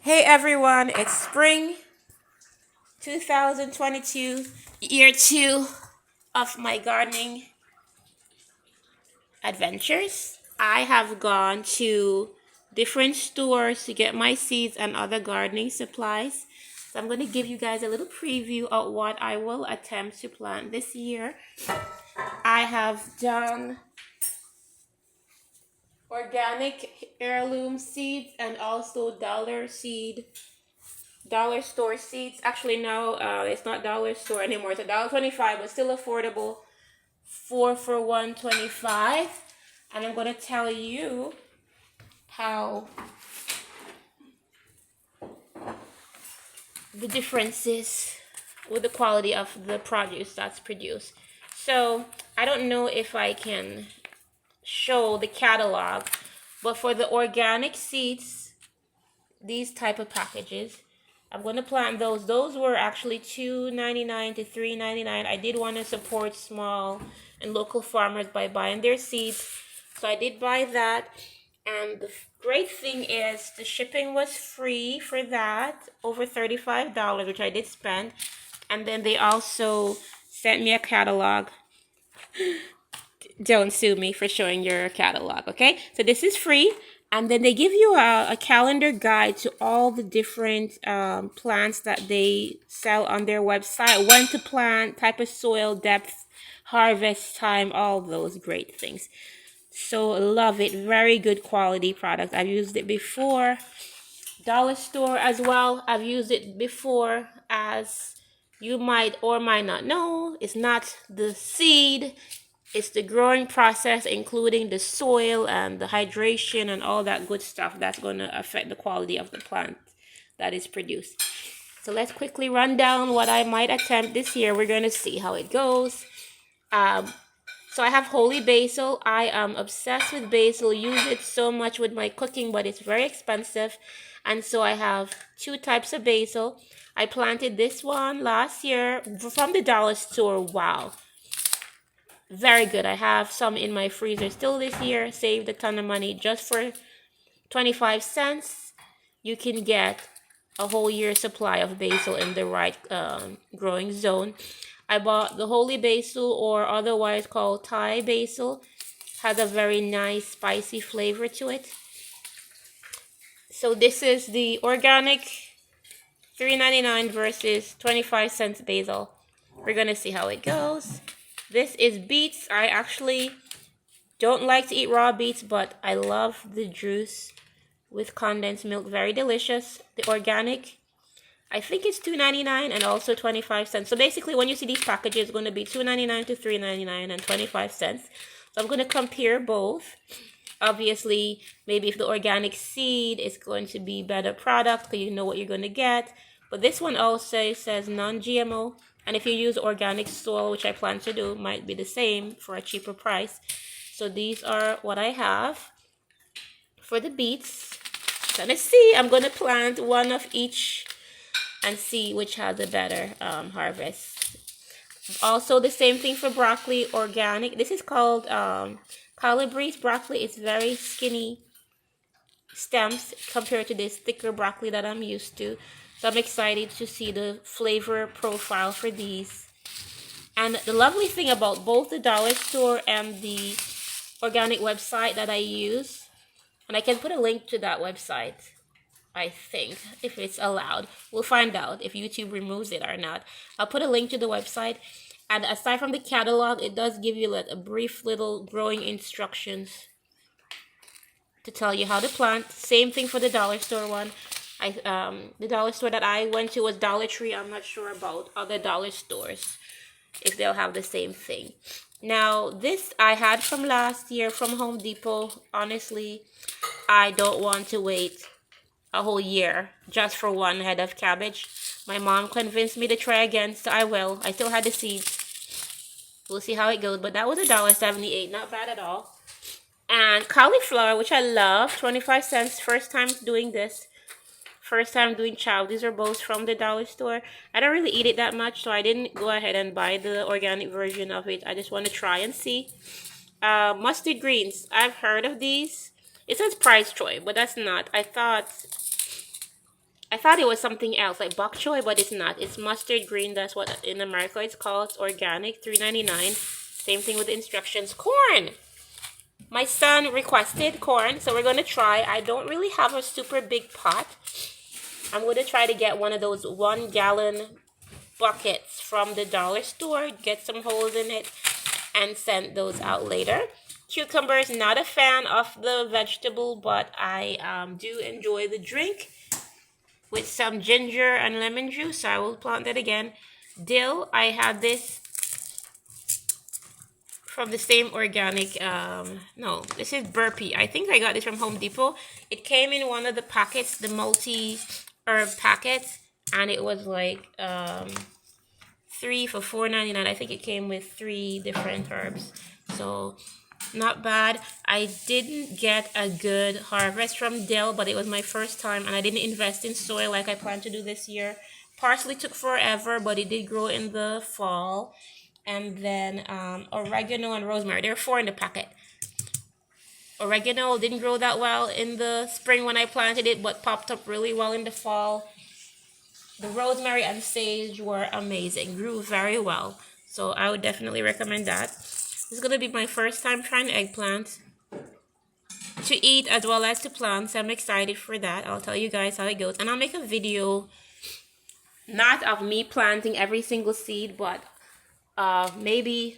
Hey everyone, it's spring 2022, year 2 of my gardening adventures. I have gone to different stores to get my seeds and other gardening supplies. So I'm going to give you guys a little preview of what I will attempt to plant this year. I have done organic heirloom seeds and also dollar store seeds. Actually, no, it's not dollar store anymore. It's $1.25, but still affordable. 4 for $1.25. And I'm gonna tell you how the difference is with the quality of the produce that's produced. So I don't know if I can show the catalog, but for the organic seeds, these type of packages, I'm going to plant those. Those were actually $2.99 to $3.99. I did want to support small and local farmers by buying their seeds, so I did buy that. And the great thing is the shipping was free for that, over $35, which I did spend. And then they also sent me a catalog. Don't sue me for showing your catalog, okay? So this is free. And then they give you a calendar guide to all the different plants that they sell on their website. When to plant, type of soil, depth, harvest time, all those great things. So love it. Very good quality product. I've used it before. Dollar store as well. I've used it before. As you might or might not know, it's not the seed. It's the growing process, including the soil and the hydration and all that good stuff that's going to affect the quality of the plant that is produced. So let's quickly run down what I might attempt this year. We're going to see how it goes. So I have holy basil. I am obsessed with basil. Use it so much with my cooking, but it's very expensive. And so I have two types of basil. I planted this one last year from the dollar store. Wow. Very good. I have some in my freezer still this year. Saved a ton of money. Just for 25 cents, you can get a whole year supply of basil in the right growing zone. I bought the holy basil, or otherwise called Thai basil. Has a very nice spicy flavor to it. So this is the organic $3.99 versus 25 cents basil. We're going to see how it goes. This is beets. I actually don't like to eat raw beets, but I love the juice with condensed milk. Very delicious. The organic, I think it's $2.99 and also 25 cents. So basically, when you see these packages, it's going to be $2.99 to $3.99 and 25 cents. So I'm going to compare both. Obviously, maybe if the organic seed is going to be better product, because you know what you're going to get. But this one also says non-GMO. And if you use organic soil, which I plan to do, might be the same for a cheaper price. So these are what I have for the beets. So let's see. I'm going to plant one of each and see which has a better harvest. Also, the same thing for broccoli, organic. This is called Calabrese broccoli. It's very skinny stems compared to this thicker broccoli that I'm used to. So I'm excited to see the flavor profile for these. And the lovely thing about both the dollar store and the organic website that I use, and I can put a link to that website, I think, if it's allowed. We'll find out if YouTube removes it or not. I'll put a link to the website. And aside from the catalog, it does give you like a brief little growing instructions to tell you how to plant. Same thing for the dollar store one. The dollar store that I went to was Dollar Tree. I'm not sure about other dollar stores, if they'll have the same thing. Now, this I had from last year from Home Depot. Honestly, I don't want to wait a whole year just for one head of cabbage. My mom convinced me to try again, so I will. I still had the seeds. We'll see how it goes, but that was $1.78. Not bad at all. And cauliflower, which I love, 25 cents. First time doing this. First time doing chow. These are both from the dollar store. I don't really eat it that much, so I didn't go ahead and buy the organic version of it. I just want to try and see. Mustard greens. I've heard of these. It says Price Choice, but that's not. I thought I thought it was something else like bok choy, but it's not. It's mustard green. That's what in America it's called. It's organic, $3.99. Same thing with the instructions. Corn. My son requested corn, so we're gonna try. I don't really have a super big pot. I'm gonna try to get one of those 1 gallon buckets from the dollar store, get some holes in it, and send those out later. Cucumbers, not a fan of the vegetable, but I do enjoy the drink with some ginger and lemon juice, so I will plant that again. Dill, I had this from the same organic, no, this is Burpee. I think I got this from Home Depot. It came in one of the packets, the multi-herb packets, and it was like 3 for $4.99. I think it came with 3 different herbs, so not bad. I didn't get a good harvest from dill, but it was my first time, and I didn't invest in soil like I plan to do this year. Parsley took forever, but it did grow in the fall. And then oregano and rosemary. There are 4 in the packet. Oregano didn't grow that well in the spring when I planted it, but popped up really well in the fall. The rosemary and sage were amazing, grew very well. So I would definitely recommend that. This is going to be my first time trying eggplant to eat as well as to plant. So I'm excited for that. I'll tell you guys how it goes. And I'll make a video, not of me planting every single seed, but maybe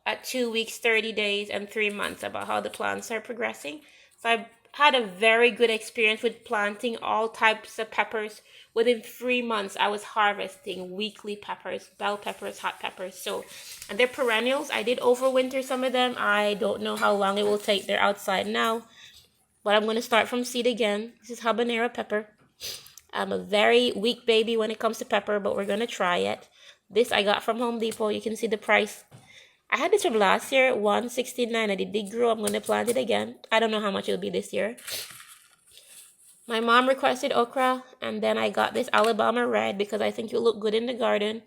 at 2 weeks, 30 days, and 3 months about how the plants are progressing. So I've had a very good experience with planting all types of peppers. Within 3 months, I was harvesting weekly peppers, bell peppers, hot peppers. So, and they're perennials. I did overwinter some of them. I don't know how long it will take. They're outside now. But I'm going to start from seed again. This is habanero pepper. I'm a very weak baby when it comes to pepper, but we're going to try it. This I got from Home Depot. You can see the price. I had this from last year, $169, and it did grow. I'm going to plant it again. I don't know how much it'll be this year. My mom requested okra, and then I got this Alabama red because I think it will look good in the garden.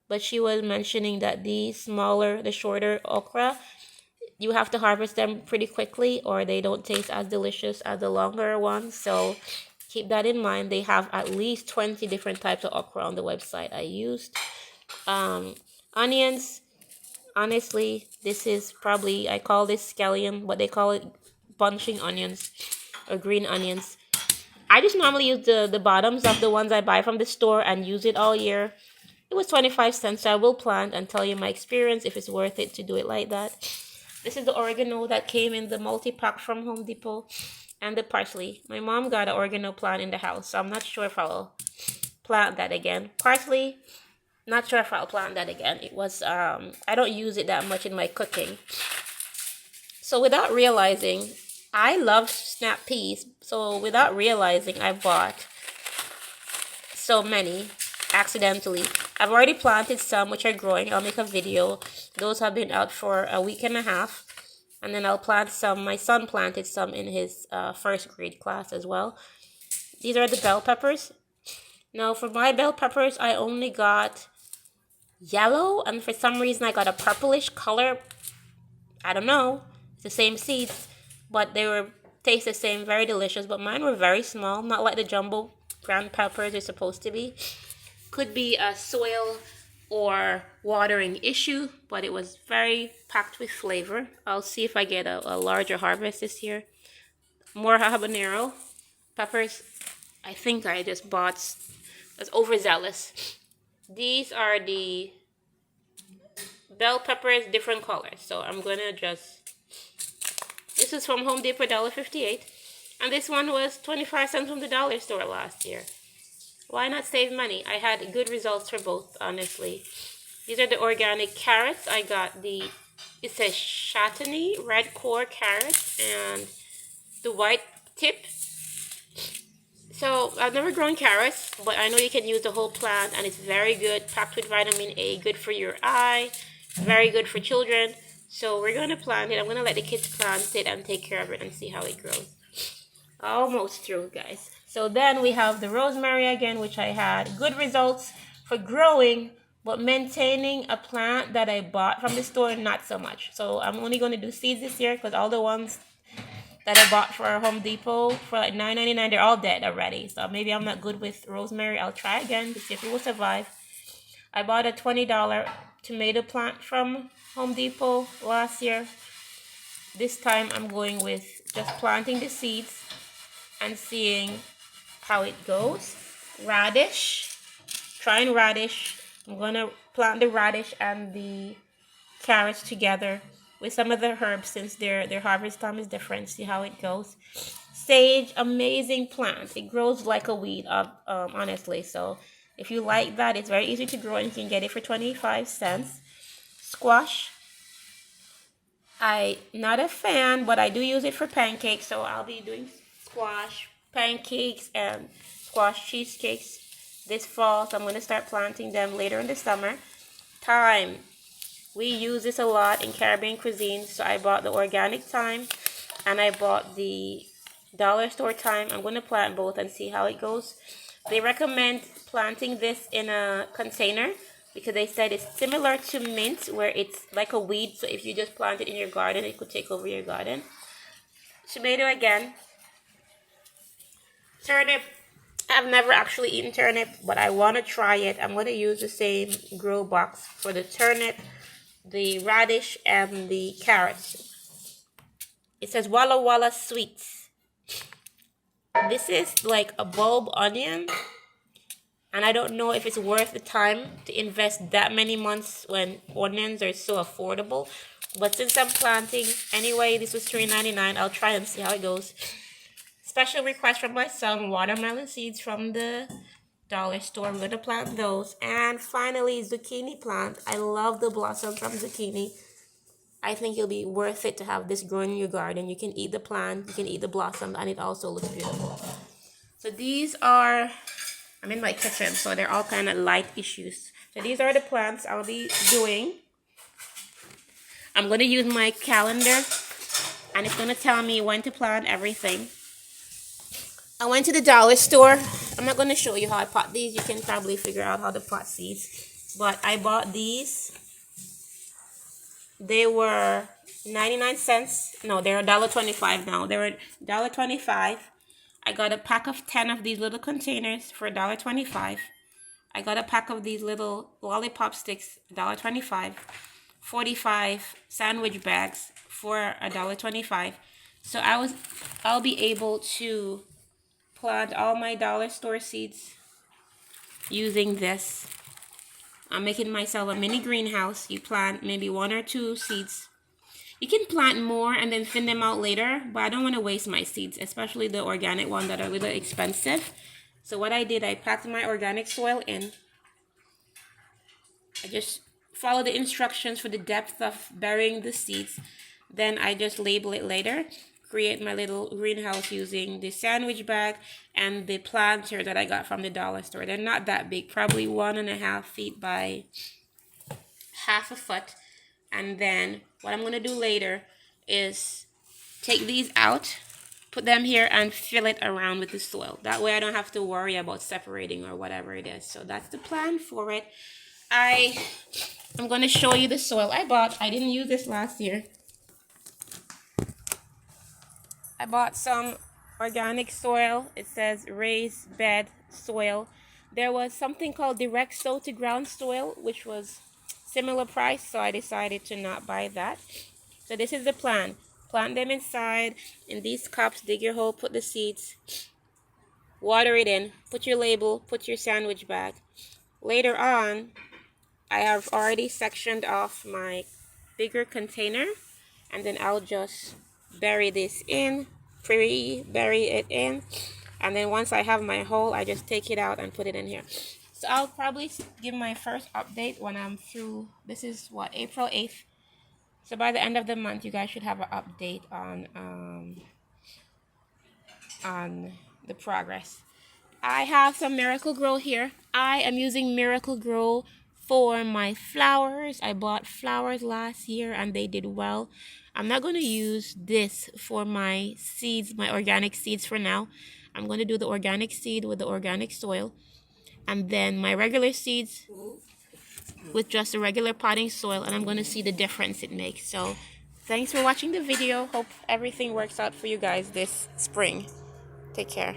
But she was mentioning that the smaller, the shorter okra, you have to harvest them pretty quickly or they don't taste as delicious as the longer ones. So keep that in mind. They have at least 20 different types of okra on the website I used. Onions, honestly, this is probably, I call this scallion, but they call it bunching onions or green onions. I just normally use the bottoms of the ones I buy from the store and use it all year. It was 25 cents, so I will plant and tell you my experience if it's worth it to do it like that. This is the oregano that came in the multi-pack from Home Depot, and the parsley. My mom got an oregano plant in the house, so I'm not sure if I'll plant that again. Parsley, not sure if I'll plant that again. It was, I don't use it that much in my cooking. So without realizing, I love snap peas. So without realizing, I bought so many accidentally. I've already planted some which are growing. I'll make a video. Those have been out for a week and a half. And then I'll plant some. My son planted some in his first grade class as well. These are the bell peppers. Now for my bell peppers, I only got yellow. And for some reason, I got a purplish color. I don't know. It's the same seeds. But they were taste the same, very delicious. But mine were very small, not like the jumbo ground peppers are supposed to be. Could be a soil or watering issue, but it was very packed with flavor. I'll see if I get a larger harvest this year. More habanero peppers. I think I just bought, that's overzealous. These are the bell peppers, different colors. So I'm gonna just, this is from Home Depot, $1.58. And this one was 25 cents from the dollar store last year. Why not save money? I had good results for both, honestly. These are the organic carrots. I got the, it says Chutney red core carrots and the white tip. So I've never grown carrots, but I know you can use the whole plant and it's very good, packed with vitamin A, good for your eye, very good for children. So we're going to plant it. I'm going to let the kids plant it and take care of it and see how it grows. Almost through, guys. So then we have the rosemary again, which I had good results for growing, but maintaining a plant that I bought from the store, not so much. So I'm only going to do seeds this year because all the ones that I bought for Home Depot for like $9.99. They're all dead already. So maybe I'm not good with rosemary. I'll try again to see if it will survive. I bought a $20 tomato plant from Home Depot last year. This time I'm going with just planting the seeds and seeing how it goes. Radish. Trying radish. I'm going to plant the radish and the carrots together with some of the herbs since their harvest time is different. See how it goes. Sage, amazing plant. It grows like a weed, honestly. So if you like that, it's very easy to grow and you can get it for 25 cents. Squash. I'm not a fan, but I do use it for pancakes. So I'll be doing squash pancakes and squash cheesecakes this fall. So I'm going to start planting them later in the summer. Thyme. We use this a lot in Caribbean cuisine, so I bought the organic thyme and I bought the dollar store thyme. I'm going to plant both and see how it goes. They recommend planting this in a container because they said it's similar to mint where it's like a weed. So if you just plant it in your garden, it could take over your garden. Tomato again. Turnip. I've never actually eaten turnip, but I want to try it. I'm going to use the same grow box for the turnip, the radish, and the carrots. It says Walla Walla Sweets. This is like a bulb onion, and I don't know if it's worth the time to invest that many months when onions are so affordable. But since I'm planting anyway, this was $3.99. I'll try and see how it goes. Special request from my son, watermelon seeds from the dollar store. I'm going to plant those. And finally, zucchini plant. I love the blossom from zucchini. I think it'll be worth it to have this growing in your garden. You can eat the plant, you can eat the blossom, and it also looks beautiful. So these are, I'm in my kitchen, so they're all kind of light issues. So these are the plants I'll be doing. I'm going to use my calendar, and it's going to tell me when to plant everything. I went to the dollar store. I'm not going to show you how I pot these. You can probably figure out how to pot seeds. But I bought these. They were 99 cents. No, they're $1.25 now. They were $1.25. I got a pack of 10 of these little containers for $1.25. I got a pack of these little lollipop sticks, $1.25. 45 sandwich bags for $1.25. So I'll be able to plant all my dollar store seeds using this. I'm making myself a mini greenhouse. You plant maybe 1 or 2 seeds. You can plant more and then thin them out later, but I don't want to waste my seeds, especially the organic ones that are a little expensive. So what I did, I packed my organic soil in. I just follow the instructions for the depth of burying the seeds. Then I just label it later. Create my little greenhouse using the sandwich bag and the planter that I got from the dollar store. They're not that big, probably 1.5 feet by half a foot. And then what I'm going to do later is take these out, put them here, and fill it around with the soil. That way I don't have to worry about separating or whatever it is. So that's the plan for it. I'm going to show you the soil I bought. I didn't use this last year. I bought some organic soil. It says raised bed soil. There was something called direct sow to ground soil, which was similar price, so I decided to not buy that. So this is the plan. Plant them inside in these cups, dig your hole, put the seeds, water it in, put your label, put your sandwich bag. Later on, I have already sectioned off my bigger container, and then I'll just bury this in, pre-bury it in, and then once I have my hole, I just take it out and put it in here. So I'll probably give my first update when I'm through. This is what, April 8th. So by the end of the month, you guys should have an update on the progress. I have some Miracle-Gro here. I am using Miracle-Gro for my flowers. I bought flowers last year and they did well. I'm not going to use this for my seeds, my organic seeds for now. I'm going to do the organic seed with the organic soil. And then my regular seeds with just the regular potting soil. And I'm going to see the difference it makes. So Thanks for watching the video. Hope everything works out for you guys this spring. Take care.